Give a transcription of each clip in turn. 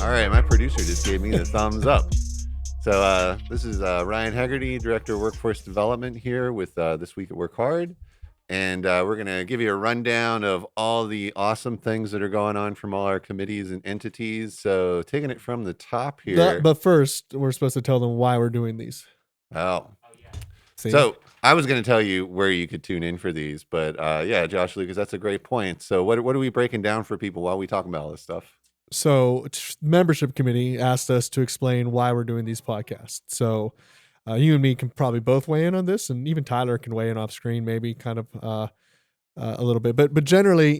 All right, my producer just gave me the thumbs up. So this is Ryan Haggerty, Director of Workforce Development here with This Week at Work Hard. And we're going to give you a rundown of all the awesome things that are going on from all our committees and entities. So taking it from the top here. But first, we're supposed to tell them why we're doing these. Oh. See? So I was going to tell you where you could tune in for these. But yeah, Josh Lucas, that's a great point. So what are we breaking down for people while we talk about all this stuff? So membership committee asked us to explain why we're doing these podcasts. So you and me can probably both weigh in on this, and even Tyler can weigh in off screen, maybe kind of a little bit. But generally,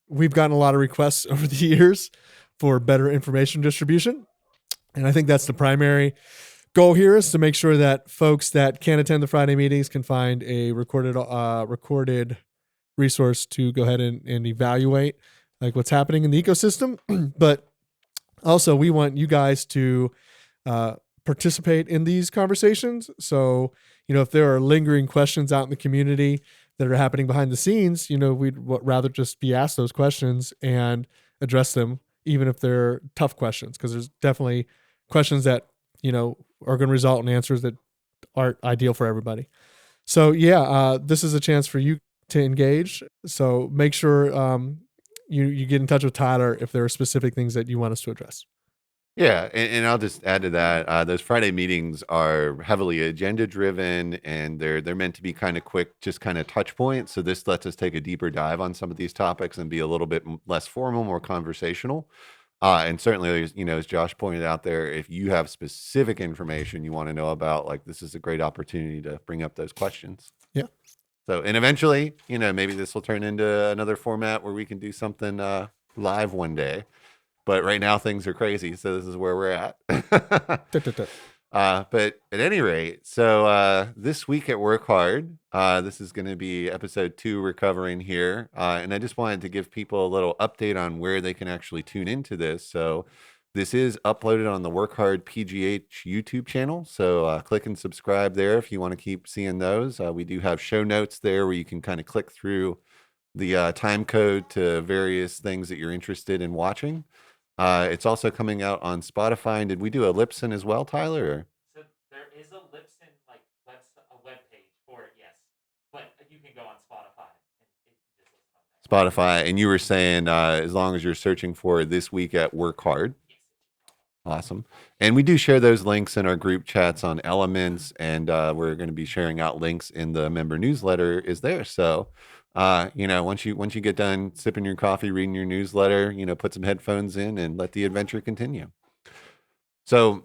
we've gotten a lot of requests over the years for better information distribution, and I think that's the primary goal here is to make sure that folks that can't attend the Friday meetings can find a recorded resource to go ahead and evaluate like what's happening in the ecosystem. But also we want you guys to participate in these conversations. So, if there are lingering questions out in the community that are happening behind the scenes, we'd rather just be asked those questions and address them, even if they're tough questions, because there's definitely questions that, are going to result in answers that aren't ideal for everybody. So yeah, this is a chance for you to engage. So make sure you get in touch with Tyler if there are specific things that you want us to address. Yeah, and I'll just add to that. Those Friday meetings are heavily agenda driven, and they're meant to be kind of quick, just kind of touch points. So this lets us take a deeper dive on some of these topics and be a little bit less formal, more conversational. And certainly, as Josh pointed out there, if you have specific information you want to know about, like this is a great opportunity to bring up those questions. Yeah. So, and eventually, maybe this will turn into another format where we can do something live one day. But right now things are crazy, so this is where we're at. But at any rate, so this week at Work Hard, this is going to be episode 2 recovering here. And I just wanted to give people a little update on where they can actually tune into this. So this is uploaded on the Work Hard PGH YouTube channel. So click and subscribe there if you want to keep seeing those. We do have show notes there where you can kind of click through the time code to various things that you're interested in watching. It's also coming out on Spotify. And did we do a Lipson as well, Tyler? So there is a Lipson web page for it, yes, but you can go on Spotify and just listen on that. Spotify, and you were saying as long as you're searching for This Week at Work Hard. Yes. Awesome. And we do share those links in our group chats on Elements, and we're going to be sharing out links in the member newsletter is there. So once you get done sipping your coffee, reading your newsletter, put some headphones in and let the adventure continue. So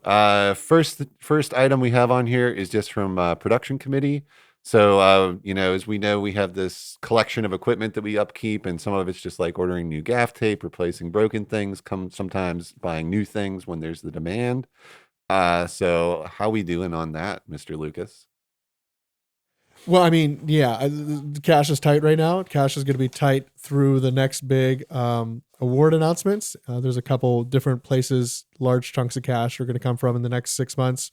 first item we have on here is just from production committee. So, as we know, we have this collection of equipment that we upkeep, and some of it's just like ordering new gaff tape, replacing broken things, sometimes buying new things when there's the demand. So how we doing on that, Mr. Lucas? Well, I mean, yeah, the cash is tight right now. Cash is going to be tight through the next big award announcements. There's a couple different places large chunks of cash are going to come from in the next 6 months.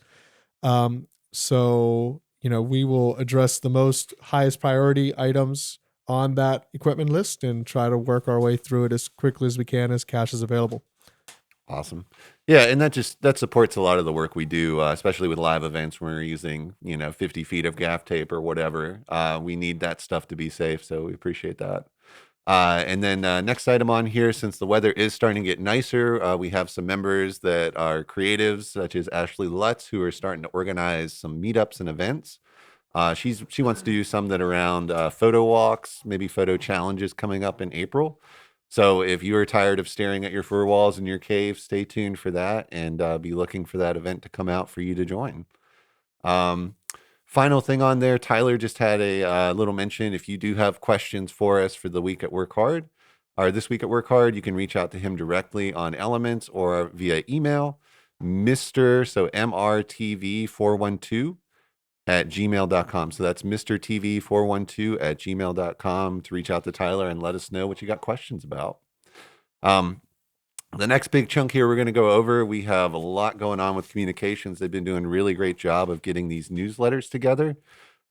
So, we will address the most highest priority items on that equipment list and try to work our way through it as quickly as we can as cash is available. Awesome. Yeah, and that supports a lot of the work we do, especially with live events when we're using, 50 feet of gaff tape or whatever. We need that stuff to be safe, so we appreciate that. And then next item on here, since the weather is starting to get nicer, we have some members that are creatives, such as Ashley Lutz, who are starting to organize some meetups and events. She wants to do something around photo walks, maybe photo challenges coming up in April. So if you are tired of staring at your fur walls in your cave, stay tuned for that and be looking for that event to come out for you to join. Final thing on there, Tyler just had a little mention. If you do have questions for us for the week at Work Hard, or this week at Work Hard, you can reach out to him directly on Elements or via email, MrTV412 at gmail.com. So that's MrTV412 at gmail.com to reach out to Tyler and let us know what you got questions about. The next big chunk here we're going to go over, we have a lot going on with communications. They've been doing a really great job of getting these newsletters together.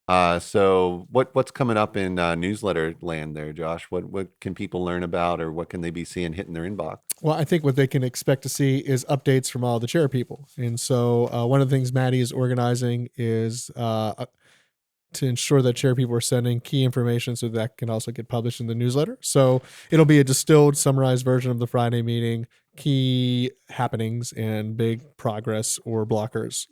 So what's coming up in newsletter land there, Josh? What can people learn about, or what can they be seeing hitting their inbox? Well, I think what they can expect to see is updates from all the chair people. And so one of the things Maddi is organizing is to ensure that chair people are sending key information so that can also get published in the newsletter. So it'll be a distilled, summarized version of the Friday meeting, key happenings and big progress or blockers.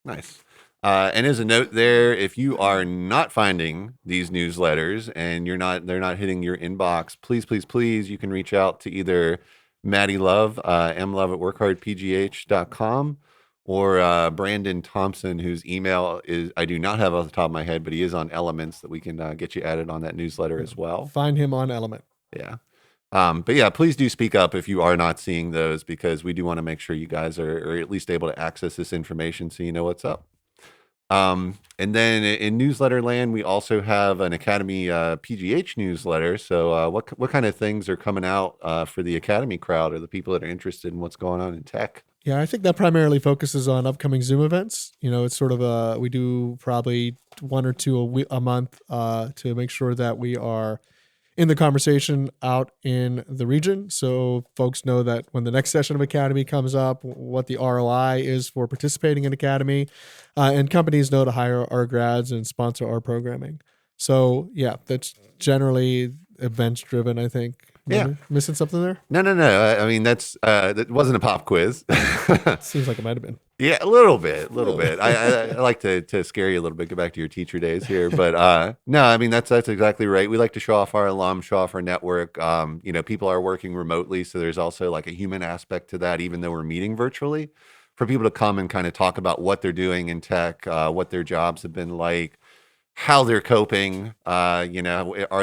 Nice. And as a note there, if you are not finding these newsletters and they're not hitting your inbox, please, you can reach out to either Maddi Love, mlove at workhardpgh.com, or Brandon Thompson, whose email is, I do not have off the top of my head, but he is on Elements that we can get you added on that newsletter as well. Find him on Element. Yeah. But yeah, please do speak up if you are not seeing those, because we do want to make sure you guys are at least able to access this information so you know what's up. And then in newsletter land, we also have an Academy PGH newsletter. So what kind of things are coming out for the Academy crowd, or the people that are interested in what's going on in tech? Yeah, I think that primarily focuses on upcoming Zoom events. It's sort of we do probably one or two a month to make sure that we are in the conversation out in the region. So folks know that when the next session of Academy comes up, what the ROI is for participating in Academy, and companies know to hire our grads and sponsor our programming. So yeah, that's generally events driven, I think. Yeah. Missing something there? No. I mean, that wasn't a pop quiz. Seems like it might have been. Yeah, a little bit. I like to scare you a little bit, go back to your teacher days here, but no, I mean, that's exactly right. We like to show off our alum, show off our network. People are working remotely, so there's also like a human aspect to that, even though we're meeting virtually, for people to come and kind of talk about what they're doing in tech, what their jobs have been like, how they're coping, are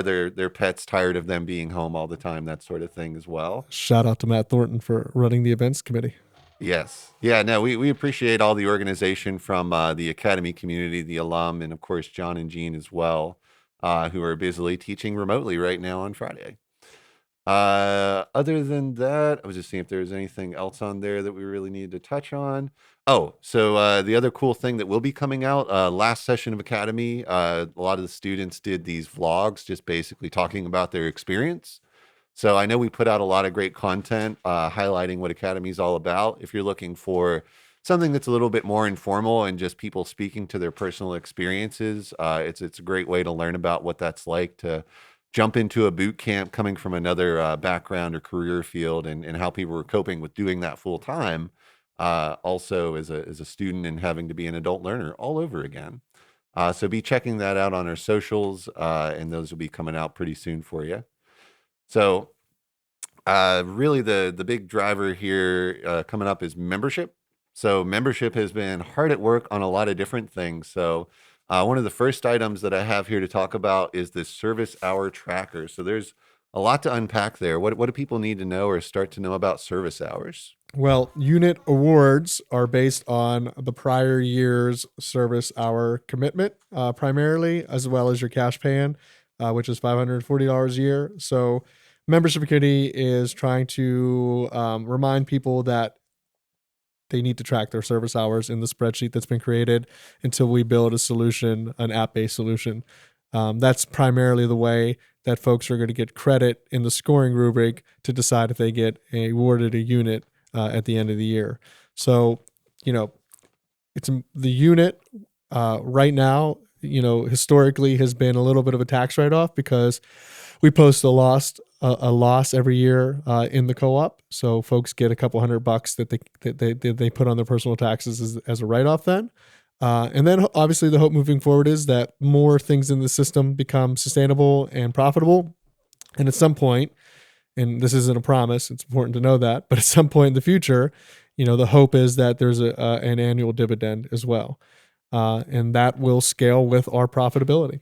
their pets tired of them being home all the time, that sort of thing as well. Shout out to Matt Thornton for running the events committee. Yes. Yeah, no, we appreciate all the organization from the Academy community, the alum, and of course, John and Jean as well, who are busily teaching remotely right now on Friday. Other than that, I was just seeing if there was anything else on there that we really needed to touch on. Oh, so the other cool thing that will be coming out, last session of Academy, a lot of the students did these vlogs, just basically talking about their experience. So I know we put out a lot of great content highlighting what Academy is all about. If you're looking for something that's a little bit more informal and just people speaking to their personal experiences, it's a great way to learn about what that's like to jump into a boot camp coming from another background or career field, and how people were coping with doing that full time. Also as a student and having to be an adult learner all over again. So be checking that out on our socials, and those will be coming out pretty soon for you. So really the big driver here coming up is membership. So membership has been hard at work on a lot of different things. So one of the first items that I have here to talk about is this service hour tracker. So there's a lot to unpack there. What do people need to know or start to know about service hours? Well, unit awards are based on the prior year's service hour commitment, primarily, as well as your cash pay-in, which is $540 a year. So membership committee is trying to remind people that they need to track their service hours in the spreadsheet that's been created until we build a solution, an app-based solution. That's primarily the way that folks are going to get credit in the scoring rubric to decide if they get awarded a unit at the end of the year. So, it's the unit right now, historically has been a little bit of a tax write-off because we post a loss every year in the co-op. So folks get a couple $100 that they put on their personal taxes as a write-off then. And then obviously the hope moving forward is that more things in the system become sustainable and profitable. And at some point, and this isn't a promise, it's important to know that, but at some point in the future, the hope is that there's an annual dividend as well. And that will scale with our profitability.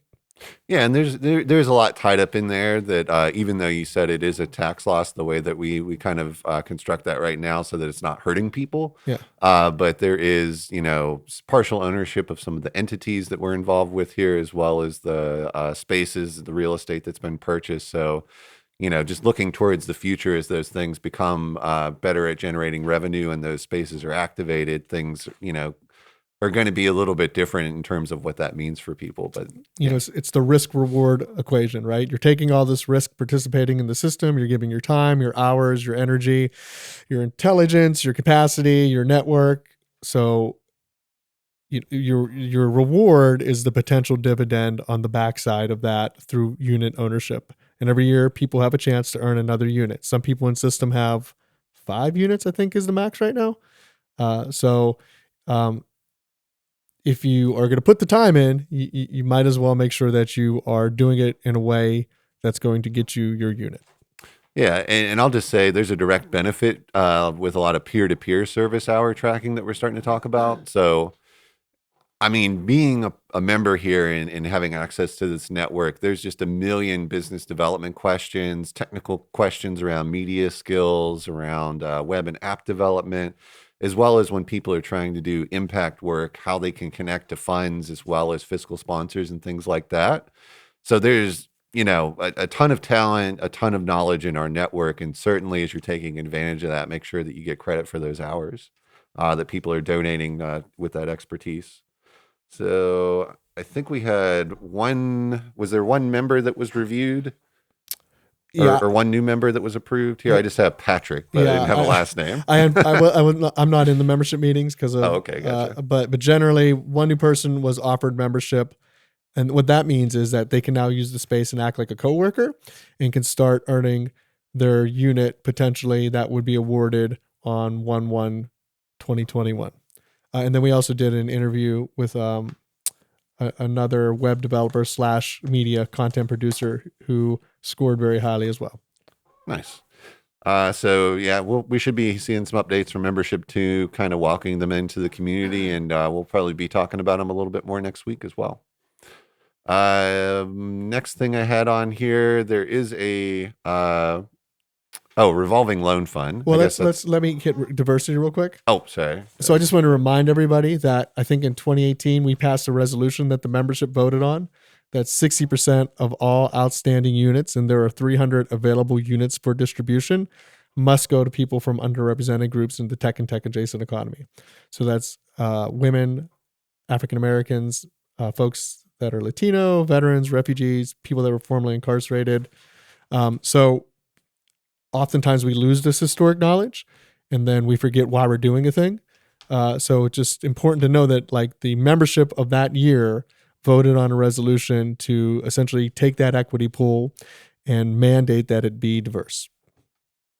Yeah, and there's a lot tied up in there that even though you said it is a tax loss, the way that we kind of construct that right now so that it's not hurting people. Yeah. But there is, partial ownership of some of the entities that we're involved with here, as well as the spaces, the real estate that's been purchased. So, just looking towards the future as those things become better at generating revenue and those spaces are activated, things, are going to be a little bit different in terms of what that means for people. But you know, it's the risk reward equation, right? You're taking all this risk participating in the system. You're giving your time, your hours, your energy, your intelligence, your capacity, your network. So your reward is the potential dividend on the backside of that through unit ownership. And every year people have a chance to earn another unit. Some people in system have 5 units, I think is the max right now. So if you are going to put the time in, you might as well make sure that you are doing it in a way that's going to get you your unit. yeah, and I'll just say there's a direct benefit with a lot of peer-to-peer service hour tracking that we're starting to talk about. So, I mean, being a member here and having access to this network, there's just a million business development questions, technical questions around media skills, around web and app development, as well as when people are trying to do impact work, how they can connect to funds as well as fiscal sponsors and things like that. So there's, a ton of talent, a ton of knowledge in our network. And certainly as you're taking advantage of that, make sure that you get credit for those hours that people are donating with that expertise. So I think we had was there one member that was reviewed? Yeah. Or one new member that was approved here? I just have Patrick, but I didn't have a last name. I'm not in the membership meetings because of. Oh, okay, gotcha. But generally, one new person was offered membership, and what that means is that they can now use the space and act like a coworker, and can start earning their unit potentially that would be awarded on 1/1/2021. And then we also did an interview with another web developer / media content producer who scored very highly as well. Nice. So yeah, we should be seeing some updates from membership too, kind of walking them into the community, and we'll probably be talking about them a little bit more next week as well. Next thing I had on here, there is a revolving loan fund. Well, let me hit diversity real quick. Oh, sorry. So I just want to remind everybody that I think in 2018 we passed a resolution that the membership voted on that 60% of all outstanding units, and there are 300 available units for distribution, must go to people from underrepresented groups in the tech and tech adjacent economy. So that's women, African Americans, folks that are Latino, veterans, refugees, people that were formerly incarcerated. So oftentimes we lose this historic knowledge and then we forget why we're doing a thing. So it's just important to know that like the membership of that year voted on a resolution to essentially take that equity pool and mandate that it be diverse.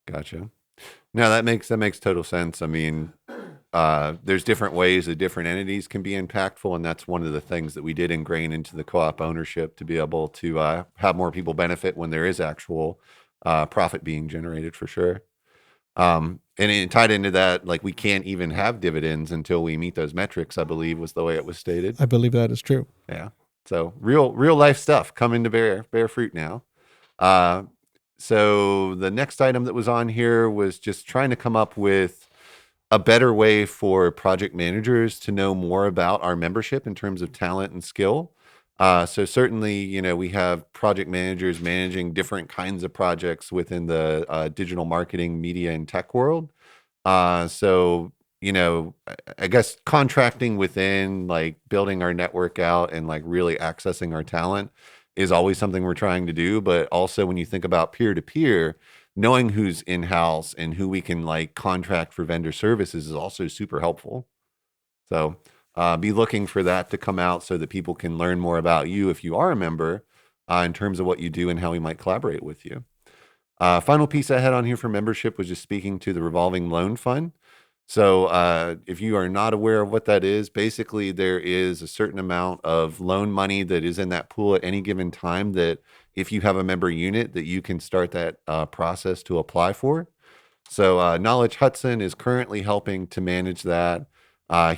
Gotcha. No, that makes total sense. I mean, there's different ways that different entities can be impactful, and that's one of the things that we did ingrain into the co-op ownership to be able to have more people benefit when there is actual profit being generated for sure. And it tied into that, like we can't even have dividends until we meet those metrics, I believe was the way it was stated. I believe that is true. Yeah. So real life stuff coming to bear fruit now. So the next item that was on here was just trying to come up with a better way for project managers to know more about our membership in terms of talent and skill. So certainly, we have project managers managing different kinds of projects within the digital marketing, media, and tech world. So, I guess contracting within, like building our network out and like really accessing our talent is always something we're trying to do. But also when you think about peer-to-peer, knowing who's in-house and who we can like contract for vendor services is also super helpful. So be looking for that to come out so that people can learn more about you if you are a member in terms of what you do and how we might collaborate with you. Final piece I had on here for membership was just speaking to the revolving loan fund. So if you are not aware of what that is, basically there is a certain amount of loan money that is in that pool at any given time that if you have a member unit that you can start that process to apply for. So Knowledge Hudson is currently helping to manage that.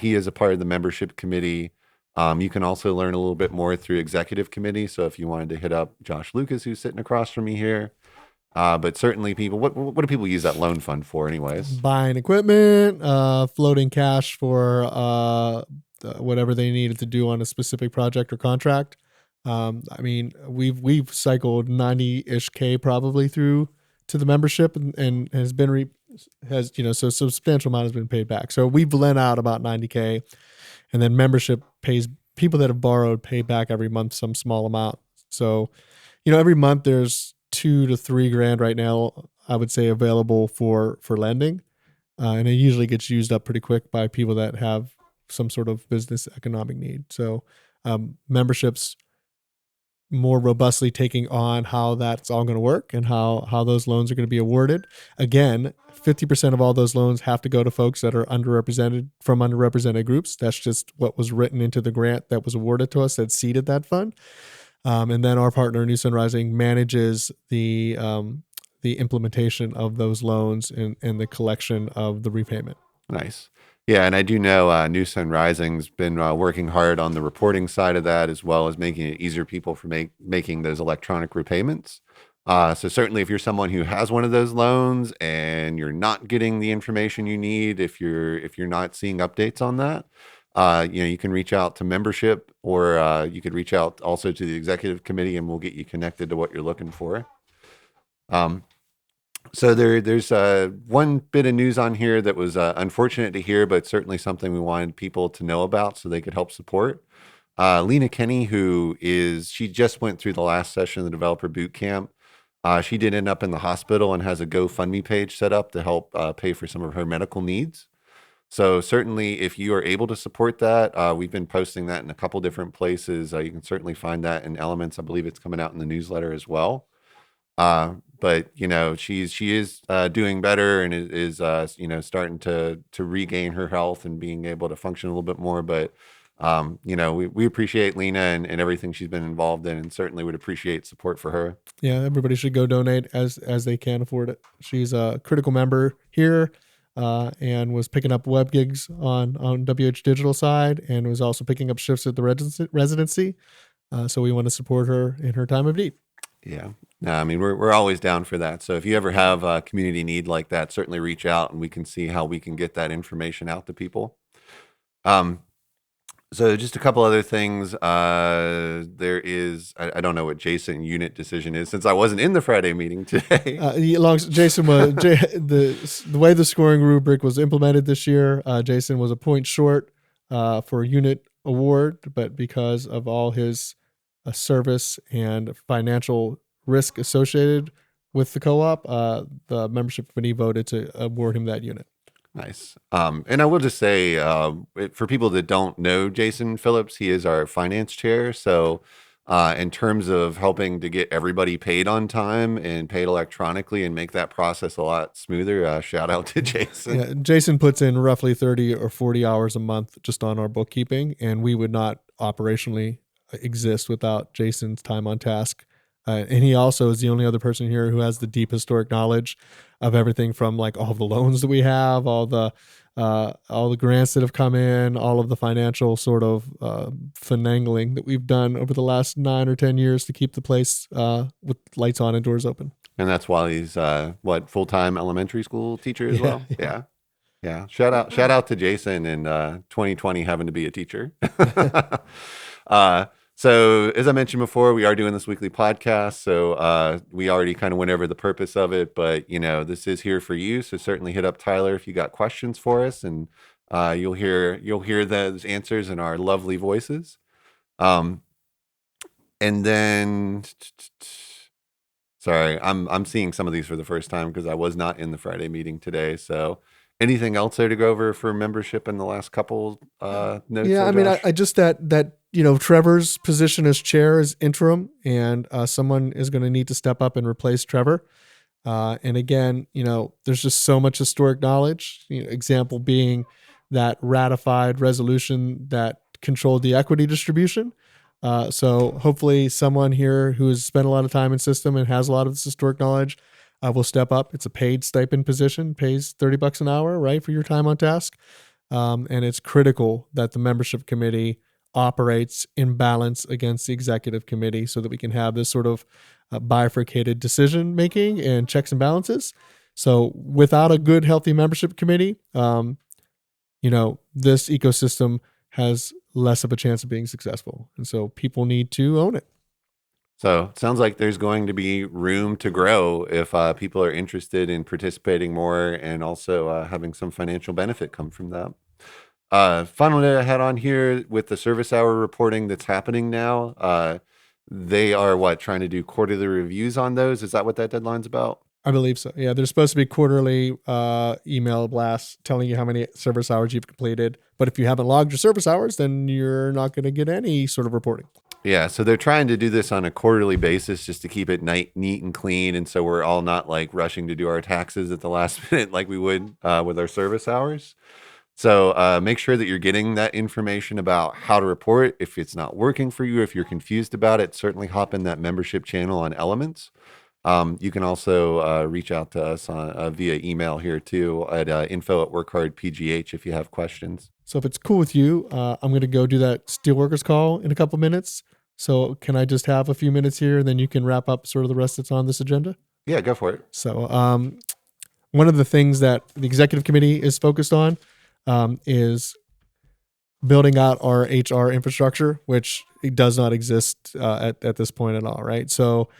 He is a part of the membership committee. You can also learn a little bit more through executive committee. So if you wanted to hit up Josh Lucas, who's sitting across from me here, but certainly people, what do people use that loan fund for anyways? Buying equipment, floating cash for whatever they needed to do on a specific project or contract. I mean, we've cycled 90-ish K probably through to the membership and has been so a substantial amount has been paid back. So we've lent out about 90K, and then membership pays people that have borrowed pay back every month some small amount. So, every month there's $2 to $3 grand right now, I would say, available for lending, and it usually gets used up pretty quick by people that have some sort of business economic need. So, memberships more robustly taking on how that's all going to work and how those loans are going to be awarded. Again, 50% of all those loans have to go to folks that are underrepresented groups. That's just what was written into the grant that was awarded to us that seeded that fund. And then our partner, New Sun Rising, manages the implementation of those loans and the collection of the repayment. Nice. Yeah, and I do know New Sun Rising's been working hard on the reporting side of that, as well as making it easier people for making those electronic repayments. So certainly, if you're someone who has one of those loans and you're not getting the information you need, if you're not seeing updates on that, you can reach out to membership, or you could reach out also to the executive committee, and we'll get you connected to what you're looking for. So there's one bit of news on here that was unfortunate to hear, but certainly something we wanted people to know about so they could help support. Lena Kinney, she just went through the last session of the developer boot camp. She did end up in the hospital and has a GoFundMe page set up to help pay for some of her medical needs. So certainly, if you are able to support that, we've been posting that in a couple different places. You can certainly find that in Elements. I believe it's coming out in the newsletter as well. But she is doing better and is starting to regain her health and being able to function a little bit more. But we appreciate Lena and everything she's been involved in, and certainly would appreciate support for her. Yeah, everybody should go donate as they can afford it. She's a critical member here, and was picking up web gigs on WH Digital side, and was also picking up shifts at the residency. So we want to support her in her time of need. Yeah. No, I mean, we're always down for that. So if you ever have a community need like that, certainly reach out and we can see how we can get that information out to people. So just a couple other things. There is, I don't know what Jason unit decision is, since I wasn't in the Friday meeting today. Jason was the way the scoring rubric was implemented this year. Jason was a point short for unit award, but because of all his service and financial risk associated with the co-op, the membership committee voted to award him that unit. Nice. And I will just say, for people that don't know Jason Phillips, he is our finance chair. So in terms of helping to get everybody paid on time and paid electronically and make that process a lot smoother, shout out to Jason. Yeah, Jason puts in roughly 30 or 40 hours a month just on our bookkeeping, and we would not operationally exist without Jason's time on task. And he also is the only other person here who has the deep historic knowledge of everything from like all the loans that we have, all the grants that have come in, all of the financial sort of finagling that we've done over the last 9 or 10 years to keep the place with lights on and doors open. And that's while he's full-time elementary school teacher as well. Yeah. Shout out to Jason in 2020 having to be a teacher. So as I mentioned before, we are doing this weekly podcast. So we already kind of went over the purpose of it, but this is here for you. So certainly hit up Tyler if you got questions for us, and you'll hear those answers in our lovely voices. And then, sorry, I'm seeing some of these for the first time because I was not in the Friday meeting today. So anything else there to go over for membership in the last couple notes? Yeah, I mean, I just that Trevor's position as chair is interim, and someone is going to need to step up and replace Trevor. And again, there's just so much historic knowledge. Example being that ratified resolution that controlled the equity distribution. So hopefully someone here who has spent a lot of time in system and has a lot of this historic knowledge will step up. It's a paid stipend position, pays $30 an hour, right, for your time on task. And it's critical that the membership committee operates in balance against the executive committee so that we can have this sort of bifurcated decision making and checks and balances. So without a good, healthy membership committee, this ecosystem has less of a chance of being successful. And so people need to own it. So it sounds like there's going to be room to grow if people are interested in participating more and also having some financial benefit come from that. Final note I had on here with the service hour reporting that's happening now. They are trying to do quarterly reviews on those. Is that what that deadline's about? I believe so. Yeah, there's supposed to be quarterly email blasts telling you how many service hours you've completed. But if you haven't logged your service hours, then you're not going to get any sort of reporting. Yeah, so they're trying to do this on a quarterly basis just to keep it neat and clean, and so we're all not like rushing to do our taxes at the last minute like we would with our service hours. So make sure that you're getting that information about how to report. If it's not working for you, if you're confused about it, certainly hop in that membership channel on Elements. You can also reach out to us via email here too at info@workhardpgh if you have questions. So if it's cool with you, I'm going to go do that steelworkers call in a couple minutes. So can I just have a few minutes here, and then you can wrap up sort of the rest that's on this agenda? Yeah, go for it. So one of the things that the executive committee is focused on is building out our HR infrastructure, which it does not exist at this point at all, right? So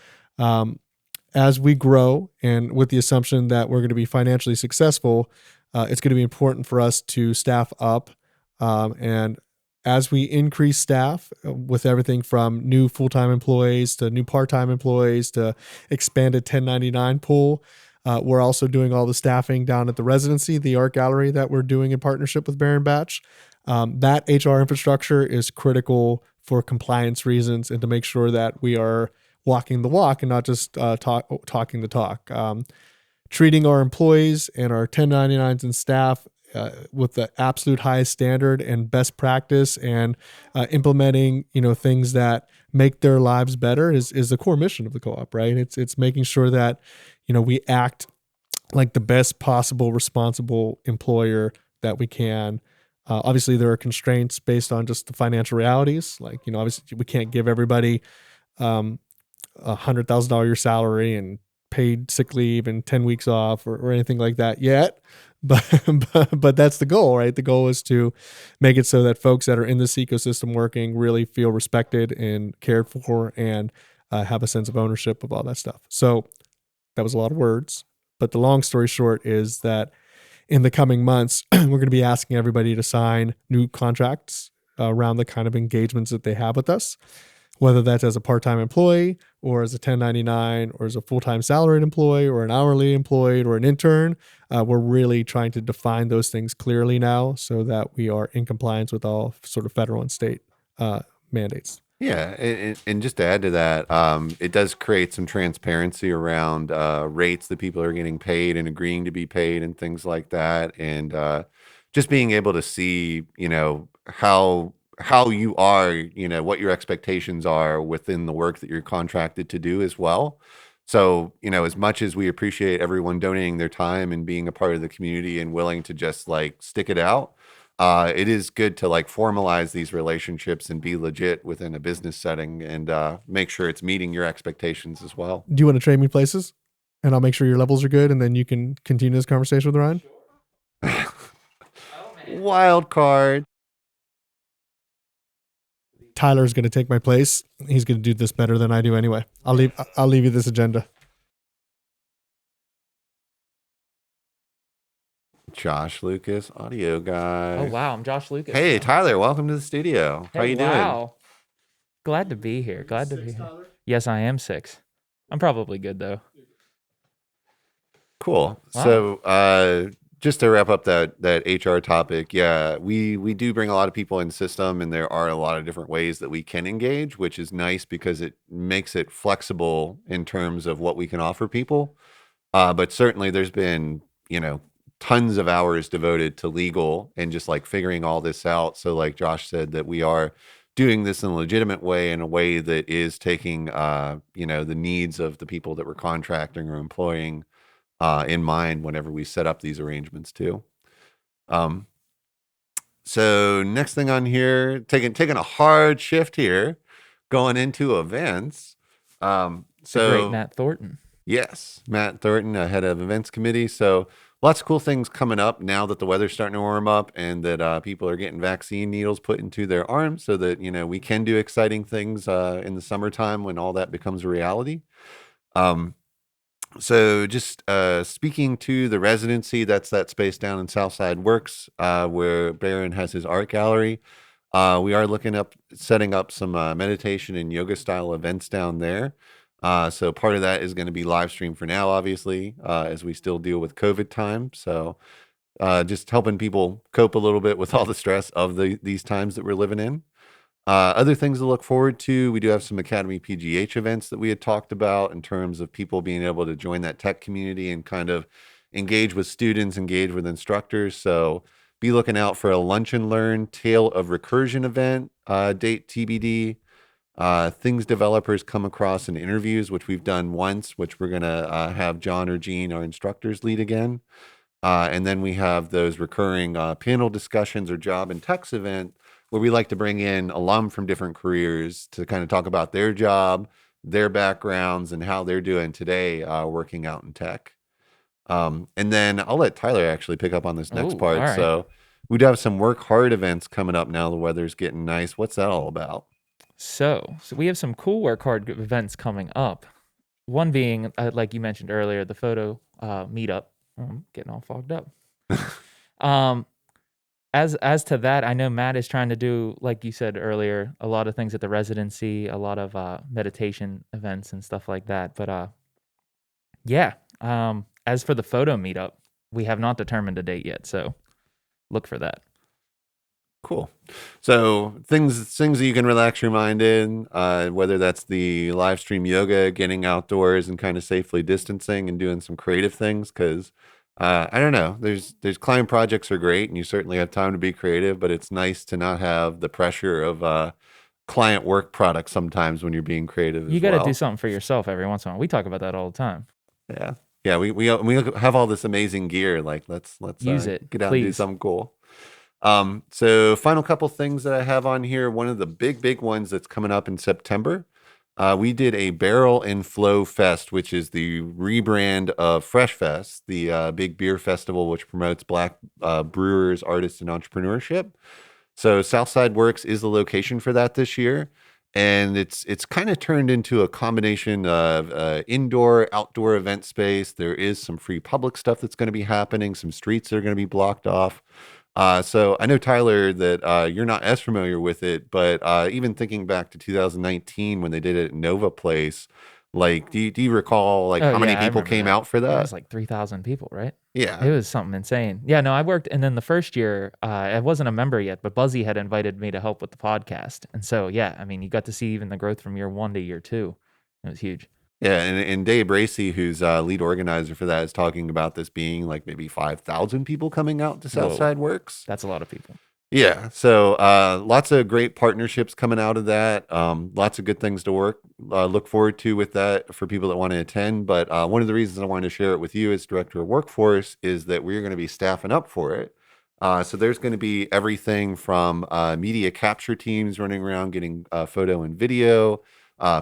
as we grow, and with the assumption that we're going to be financially successful, it's going to be important for us to staff up. And as we increase staff with everything from new full-time employees to new part-time employees to expanded 1099 pool, we're also doing all the staffing down at the residency, the art gallery that we're doing in partnership with Baron Batch. That HR infrastructure is critical for compliance reasons and to make sure that we are walking the walk and not just talking the talk. Treating our employees and our 1099s and staff with the absolute highest standard and best practice, and implementing things that make their lives better is the core mission of the co-op, right? It's making sure that we act like the best possible responsible employer that we can. Obviously, there are constraints based on just the financial realities. Like, obviously we can't give everybody $100,000 a year salary and paid sick leave and 10 weeks off or anything like that yet. But that's the goal, right? The goal is to make it so that folks that are in this ecosystem working really feel respected and cared for, and have a sense of ownership of all that stuff. So that was a lot of words, but the long story short is that in the coming months, we're going to be asking everybody to sign new contracts around the kind of engagements that they have with us, whether that's as a part-time employee or as a 1099 or as a full-time salaried employee or an hourly employee or an intern. We're really trying to define those things clearly now so that we are in compliance with all sort of federal and state mandates. Yeah, and just to add to that, it does create some transparency around rates that people are getting paid and agreeing to be paid and things like that, and just being able to see, how you are, what your expectations are within the work that you're contracted to do as well. So, as much as we appreciate everyone donating their time and being a part of the community and willing to just like stick it out, it is good to like formalize these relationships and be legit within a business setting and make sure it's meeting your expectations as well. Do you want to trade me places? And I'll make sure your levels are good, and then you can continue this conversation with Ryan. Wild card. Tyler's going to take my place. He's going to do this better than I do anyway. I'll leave you this agenda. Josh Lucas, audio guy. Oh wow, I'm Josh Lucas. Hey Tyler, welcome to the studio. How Hey, you doing? wow. Glad to be here. Glad to be here. Yes, I am 6. I'm probably good though. Cool. Wow. So just to wrap up that HR topic, yeah, we do bring a lot of people in system, and there are a lot of different ways that we can engage, which is nice because it makes it flexible in terms of what we can offer people. But certainly there's been, tons of hours devoted to legal and just like figuring all this out. So like Josh said, that we are doing this in a legitimate way, in a way that is taking, the needs of the people that we're contracting or employing in mind whenever we set up these arrangements too. So next thing on here, taking a hard shift here, going into events. The great Matt Thornton. Yes, Matt Thornton, head of events committee. So lots of cool things coming up now that the weather's starting to warm up and that people are getting vaccine needles put into their arms so that, we can do exciting things in the summertime when all that becomes a reality. So just speaking to the residency, that's that space down in Southside Works where Baron has his art gallery. We are looking up setting up some meditation and yoga style events down there. So part of that is going to be live stream for now, obviously, as we still deal with COVID time. So just helping people cope a little bit with all the stress of these times that we're living in. Other things to look forward to, we do have some Academy PGH events that we had talked about in terms of people being able to join that tech community and kind of engage with students, engage with instructors. So be looking out for a lunch and learn tale of recursion event, date TBD. Things developers come across in interviews, which we've done once, which we're going to have John or Jean, our instructors, lead again. And then we have those recurring panel discussions or job and techs event where we like to bring in alum from different careers to kind of talk about their job, their backgrounds, and how they're doing today working out in tech. And then I'll let Tyler actually pick up on this next Ooh, part. all right. So we do have some work hard events coming up now. The weather's getting nice. What's that all about? So we have some cool work hard events coming up. One being, like you mentioned earlier, the photo meetup. I'm getting all fogged up. As to that, I know Matt is trying to do, like you said earlier, a lot of things at the residency, a lot of meditation events and stuff like that. But yeah, as for the photo meetup, we have not determined a date yet, so look for that. Cool. So things that you can relax your mind in, whether that's the live stream yoga, getting outdoors and kind of safely distancing and doing some creative things. Because I don't know, there's client projects are great and you certainly have time to be creative, but it's nice to not have the pressure of client work product sometimes when you're being creative. You as got to well. do something for yourself every once in a while. We talk about that all the time. Yeah. Yeah, we have all this amazing gear. Like let's Use it, get out and do please. something cool. So final couple things that I have on here. One of the big ones that's coming up in September. We did a Barrel and Flow Fest, which is the rebrand of Fresh Fest, the big beer festival which promotes Black brewers, artists, and entrepreneurship. So Southside Works is the location for that this year. And it's kind of turned into a combination of indoor, outdoor event space. There is some free public stuff that's going to be happening. Some streets that are going to be blocked off. So I know, Tyler, that you're not as familiar with it, but even thinking back to 2019 when they did it at Nova Place, like, do you recall like Oh, how many yeah, I people remember came that. out for It that? was like 3,000 people, right? It Yeah. was something insane. Yeah, no, I worked, and then the first year, I wasn't a member yet, but Buzzy had invited me to help with the podcast, and so yeah, I mean, you got to see even the growth from year 1 to year 2. It was huge. Yeah, and Dave Bracey, who's lead organizer for that, is talking about this being like maybe 5,000 people coming out to Whoa. Southside Works. That's a lot of people. Yeah, so lots of great partnerships coming out of that. Lots of good things to look forward to with that for people that want to attend. But one of the reasons I wanted to share it with you as director of workforce is that we're going to be staffing up for it. So there's going to be everything from media capture teams running around getting photo and video,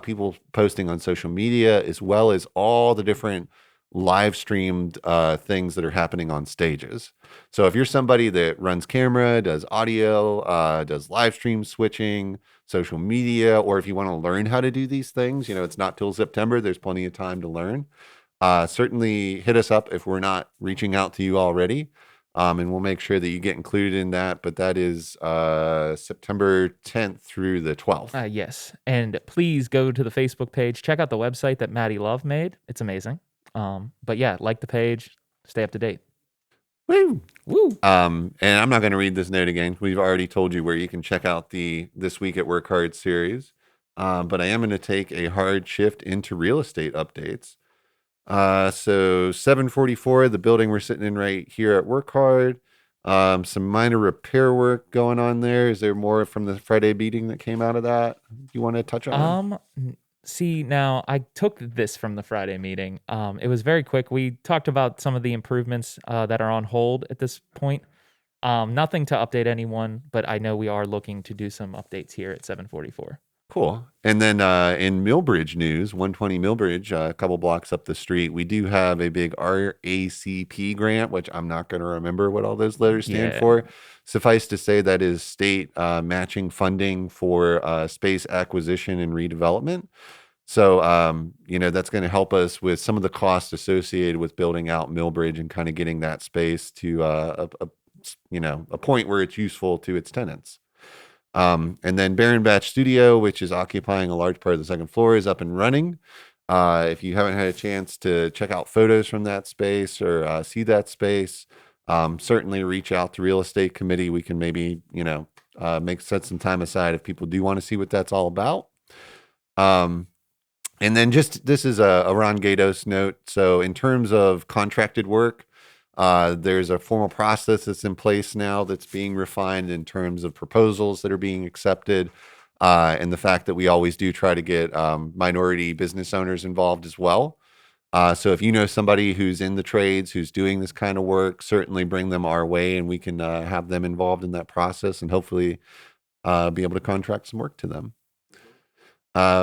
people posting on social media, as well as all the different live streamed things that are happening on stages. So if you're somebody that runs camera, does audio, does live stream switching, social media, or if you want to learn how to do these things, it's not till September. There's plenty of time to learn. Certainly hit us up if we're not reaching out to you already. And we'll make sure that you get included in that. But that is September 10th through the 12th. Yes, and please go to the Facebook page. Check out the website that Maddi Love made. It's amazing. But yeah, like the page, stay up to date. Woo! Woo! And I'm not going to read this note again. We've already told you where you can check out the This Week at Work Hard series. But I am going to take a hard shift into real estate updates. So 744, the building we're sitting in right here at Work Hard. Some minor repair work going on there. Is there more from the Friday meeting that came out of that you want to touch on? See, now I took this from the Friday meeting. It was very quick. We talked about some of the improvements that are on hold at this point. Nothing to update anyone, but I know we are looking to do some updates here at 744. Cool. And then in Millbridge news, 120 Millbridge, a couple blocks up the street, we do have a big RACP grant, which I'm not going to remember what all those letters stand for. Suffice to say that is state matching funding for space acquisition and redevelopment. So, that's going to help us with some of the costs associated with building out Millbridge and kind of getting that space to a point where it's useful to its tenants. And then Baron Batch Studio, which is occupying a large part of the second floor, is up and running. If you haven't had a chance to check out photos from that space or see that space, certainly reach out to real estate committee. We can maybe, set some time aside if people do want to see what that's all about. And then this is a Ron Gatos note. So in terms of contracted work, there's a formal process that's in place now that's being refined in terms of proposals that are being accepted. And the fact that we always do try to get minority business owners involved as well. So if you know somebody who's in the trades, who's doing this kind of work, certainly bring them our way and we can have them involved in that process and hopefully be able to contract some work to them.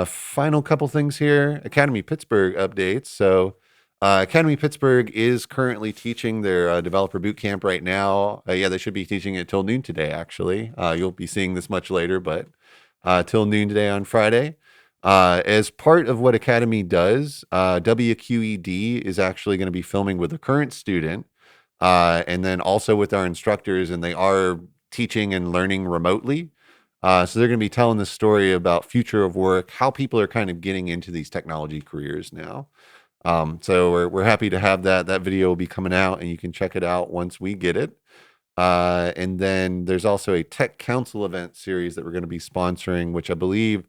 Final couple things here. Academy Pittsburgh updates. So Academy Pittsburgh is currently teaching their developer boot camp right now. They should be teaching it till noon today, actually. You'll be seeing this much later, but till noon today on Friday. As part of what Academy does, WQED is actually going to be filming with a current student and then also with our instructors, and they are teaching and learning remotely. So they're going to be telling the story about future of work, how people are kind of getting into these technology careers now. So we're happy to have that. That video will be coming out, and you can check it out once we get it. And then there's also a Tech Council event series that we're going to be sponsoring, which I believe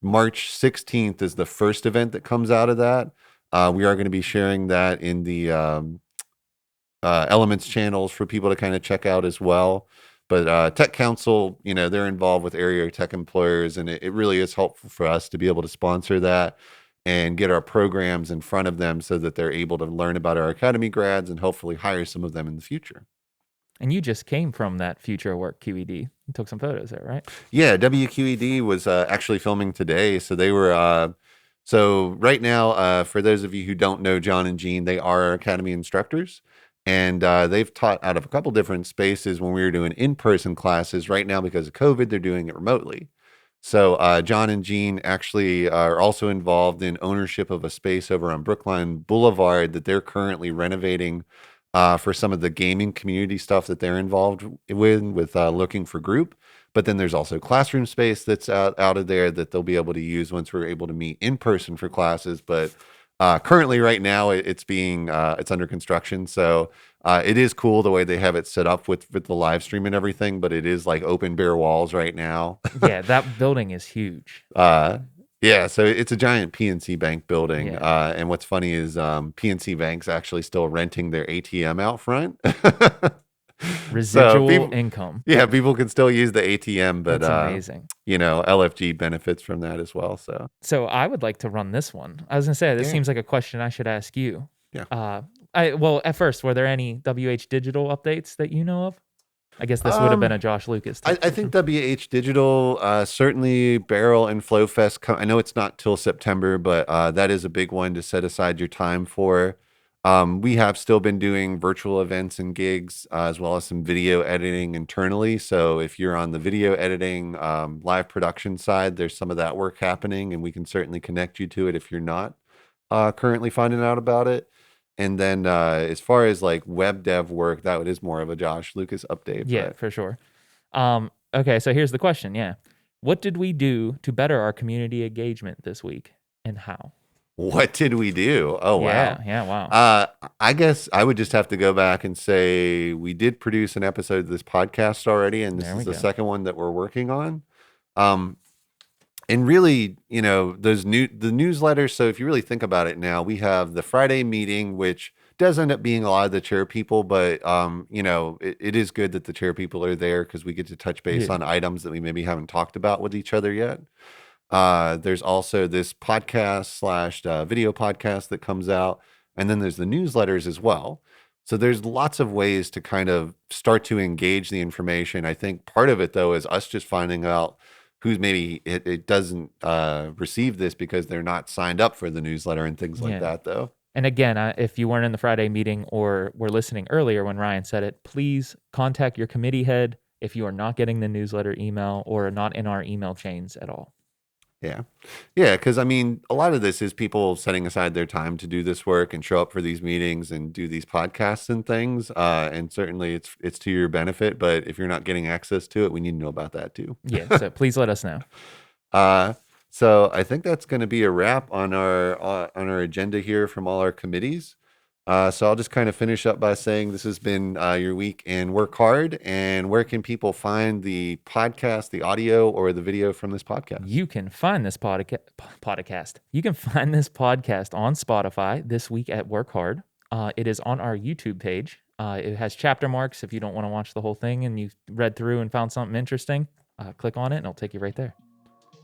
March 16th is the first event that comes out of that. We are going to be sharing that in the Elements channels for people to kind of check out as well. But Tech Council, they're involved with area tech employers, and it really is helpful for us to be able to sponsor that and get our programs in front of them so that they're able to learn about our Academy grads and hopefully hire some of them in the future. And you just came from that future work QED. You took some photos there, right? Yeah, WQED was actually filming today. So they were, so right now, for those of you who don't know John and Jean, they are our Academy instructors. And they've taught out of a couple different spaces when we were doing in-person classes. Right now, because of COVID, they're doing it remotely. So John and Jean actually are also involved in ownership of a space over on Brookline Boulevard that they're currently renovating for some of the gaming community stuff that they're involved with looking for group. But then there's also classroom space that's out of there that they'll be able to use once we're able to meet in person for classes. But currently right now it's under construction. So it is cool the way they have it set up with the live stream and everything, but it is like open bare walls right now. Yeah, that building is huge. Yeah, so it's a giant PNC Bank building. Yeah. And what's funny is PNC Bank's actually still renting their ATM out front. Residual income. Yeah, people can still use the ATM, but That's amazing. LFG benefits from that as well. So I would like to run this one. I was gonna say this seems like a question I should ask you. Yeah. At first, were there any WH Digital updates that you know of? I guess this would have been a Josh Lucas. I think WH Digital, certainly Barrel and FlowFest. I know it's not till September, but that is a big one to set aside your time for. We have still been doing virtual events and gigs, as well as some video editing internally. So if you're on the video editing, live production side, there's some of that work happening, and we can certainly connect you to it if you're not currently finding out about it. And then as far as like web dev work, that is more of a Josh Lucas update. Yeah, for sure. Okay, so here's the question. Yeah. What did we do to better our community engagement this week, and how? What did we do? Oh, wow. Yeah, wow. I guess I would just have to go back and say we did produce an episode of this podcast already, and this is the second one that we're working on. And really, the newsletters. So if you really think about it now, we have the Friday meeting, which does end up being a lot of the chair people, but it is good that the chair people are there because we get to touch base on items that we maybe haven't talked about with each other yet. There's also this podcast / video podcast that comes out, and then there's the newsletters as well. So there's lots of ways to kind of start to engage the information. I think part of it though is us just finding out who's maybe it doesn't receive this because they're not signed up for the newsletter and things like that though. And again, if you weren't in the Friday meeting or were listening earlier when Ryan said it, please contact your committee head if you are not getting the newsletter email or not in our email chains at all. Yeah. Yeah. Cause I mean, a lot of this is people setting aside their time to do this work and show up for these meetings and do these podcasts and things. And certainly it's to your benefit, but if you're not getting access to it, we need to know about that too. Yeah. So please let us know. So I think that's going to be a wrap on our agenda here from all our committees. So I'll just kind of finish up by saying this has been your week in Work Hard. And where can people find the podcast, the audio, or the video from this podcast? You can find this podcast. You can find this podcast on Spotify this week at Work Hard. It is on our YouTube page. It has chapter marks. If you don't want to watch the whole thing and you've read through and found something interesting, click on it and it'll take you right there.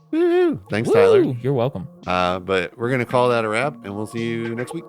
Woo-hoo. Thanks, Woo! Tyler. You're welcome. But we're going to call that a wrap, and we'll see you next week.